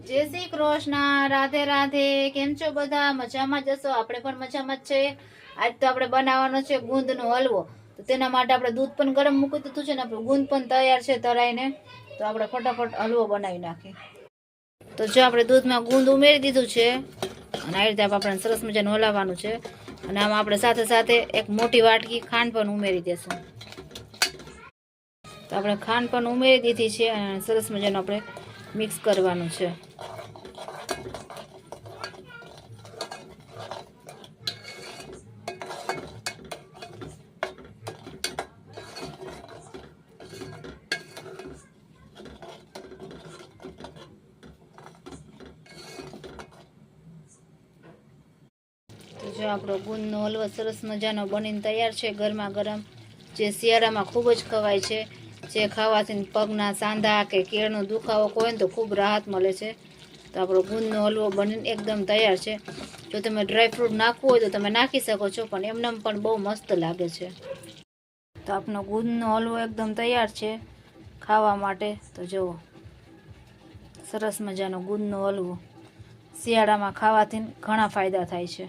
જય શ્રી કૃષ્ણ, રાધે રાધે. કેમ છો બધા? મજામાં જશો? આપણે પણ મજામાં જ છે. આજ તો આપણે બનાવવાનો છે ગુંદનો હલવો. તો તેના માટે આપણે દૂધ પણ ગરમ મૂકી દીધું છે ને આપણું ગુંદ પણ તૈયાર છે તરાઈને. તો આપણે ફટાફટ હલવો બનાવી નાખીએ. તો જો આપણે દૂધમાં ગુંદ ઉમેરી દીધું છે અને આ રીતે આપણે સરસ મજાનું હલાવવાનું છે. અને આમાં આપણે સાથે સાથે એક મોટી વાટકી ખાંડ પણ ઉમેરી દેશું. તો આપણે ખાંડ પણ ઉમેરી દીધી છે અને સરસ મજાનું આપણે મિક્સ કરવાનું છે. તો જો આપણો ગુંદનો હલવો સરસ મજાનો બનીને તૈયાર છે, ગરમા ગરમ, જે શિયાળામાં ખૂબ જ ખવાય છે. જે ખાવાથી પગના સાંધા કે કેળનો દુખાવો હોય ને તો ખૂબ રાહત મળે છે. તો આપણો ગુંદનો હલવો બનીને એકદમ તૈયાર છે. જો તમે ડ્રાયફ્રૂટ નાખવું હોય તો તમે નાખી શકો છો, પણ એમનેમ પણ બહુ મસ્ત લાગે છે. તો આપણો ગુંદનો હલવો એકદમ તૈયાર છે ખાવા માટે. તો જુઓ, સરસ મજાનો ગુંદનો હલવો શિયાળામાં ખાવાથી ઘણા ફાયદા થાય છે.